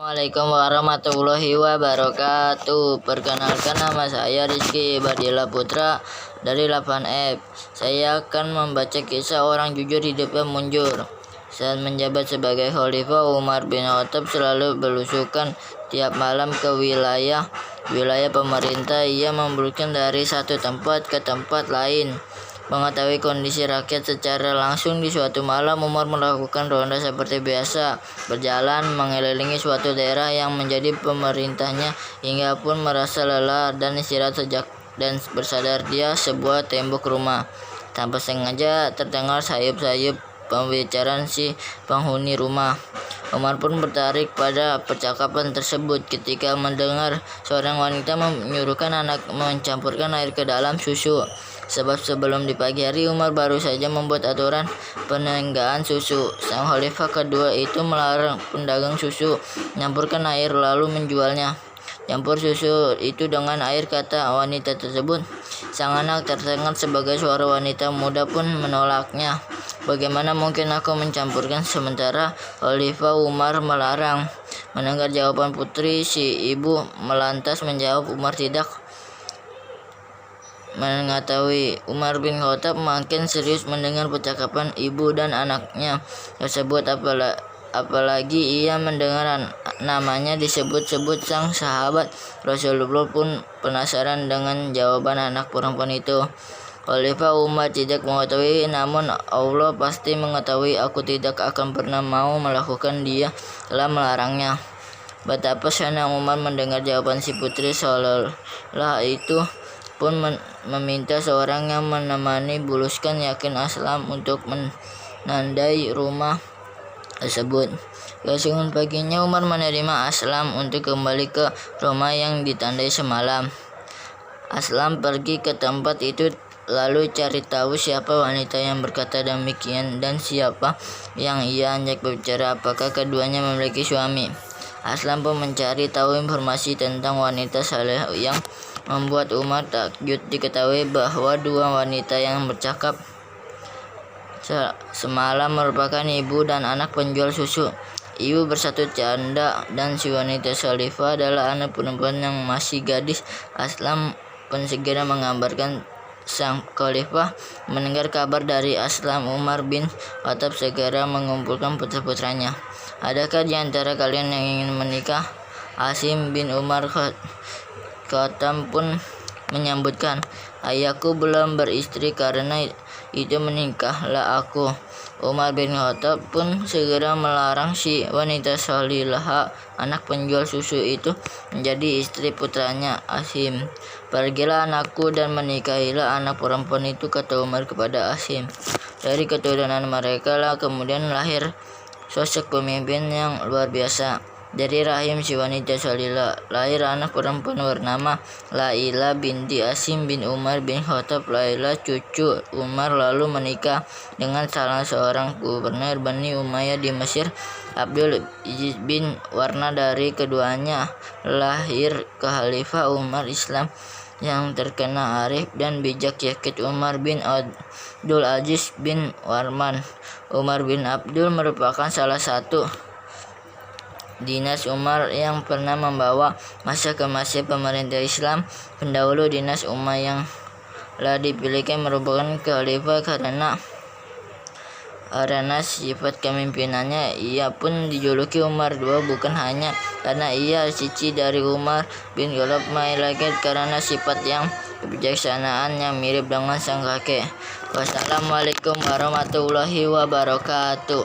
Assalamualaikum warahmatullahi wabarakatuh. Perkenalkan, nama saya Rizky Ibadillah Putra dari 8F. Saya akan membaca kisah orang jujur hidupnya munjur. Saat menjabat sebagai khalifah, Umar bin Khattab selalu belusukan tiap malam ke wilayah pemerintah. Ia membelusukan dari satu tempat ke tempat lain, mengetahui kondisi rakyat secara langsung. Di suatu malam, Umar melakukan ronda seperti biasa, berjalan mengelilingi suatu daerah yang menjadi pemerintahnya, hingga pun merasa lelah dan istirahat dan bersadar dia sebuah tembok rumah. Tanpa sengaja terdengar sayup-sayup pembicaraan si penghuni rumah. Umar pun tertarik pada percakapan tersebut ketika mendengar seorang wanita menyuruhkan anak mencampurkan air ke dalam susu. Sebab sebelum di pagi hari, Umar baru saja membuat aturan penenggalan susu. Sang khalifah kedua itu melarang pedagang susu mencampurkan air lalu menjualnya. "Campur susu itu dengan air," kata wanita tersebut. Sang anak tersengat sebagai suara wanita muda pun menolaknya. "Bagaimana mungkin aku mencampurkan sementara Khalifah Umar melarang?" Mendengar jawaban putri, si ibu melantas menjawab, Umar tidak mengetahui. Umar bin Khattab makin serius mendengar percakapan ibu dan anaknya tersebut, apalagi ia mendengar namanya disebut-sebut. Sang sahabat Rasulullah pun penasaran dengan jawaban anak perempuan itu. "Khalifah Umar tidak mengetahui, namun Allah pasti mengetahui. Aku tidak akan pernah mau melakukan, Dia telah melarangnya." Betapa senang Umar mendengar jawaban si putri. Seolah itu pun meminta seorang yang menemani belusukan yakin Aslam untuk menandai rumah tersebut. Keesokan paginya, Umar menerima Aslam untuk kembali ke rumah yang ditandai semalam. Aslam pergi ke tempat itu lalu cari tahu siapa wanita yang berkata demikian dan siapa yang ia ajak berbicara, apakah keduanya memiliki suami. Aslam pun mencari tahu informasi tentang wanita saleh yang membuat Umar takjub. Diketahui bahwa dua wanita yang bercakap semalam merupakan ibu dan anak penjual susu. Ibu bersatu canda dan si wanita khalifah adalah anak perempuan yang masih gadis. Aslam pun segera mengabarkan sang khalifah. Mendengar kabar dari Aslam, Umar bin Khattab segera mengumpulkan putra-putranya. "Adakah di antara kalian yang ingin menikah?" Asim bin Umar Khattab pun menyambutkan, "Ayahku belum beristri, karena itu menikahlah aku." Umar bin Khattab pun segera melarang si wanita salihah, anak penjual susu itu, menjadi istri putranya Asim. "Pergilah anakku dan menikahilah anak perempuan itu," kata Umar kepada Asim. Dari keturunan mereka lah kemudian lahir sosok pemimpin yang luar biasa. Dari rahim si wanita salihah lahir anak perempuan bernama Lailah binti Asim bin Umar bin Khattab. Lailah cucu Umar lalu menikah dengan salah seorang gubernur Bani Umayyah di Mesir, Abdul Aziz bin Warna. Dari keduanya lahir Khalifah Umar Islam yang terkenal arif dan bijak, yaitu Umar bin Abdul Aziz bin Warman. Umar bin Abdul merupakan salah satu dinas Umar yang pernah membawa masa ke masa pemerintah Islam. Pendahulu dinas Umar yang telah dipilihkan merupakan khalifah karena sifat kepemimpinannya. Ia pun dijuluki Umar II bukan hanya karena ia cici dari Umar bin Khattab, melainkan karena sifat yang kebijaksanaan yang mirip dengan sang kakek. Wassalamualaikum warahmatullahi wabarakatuh.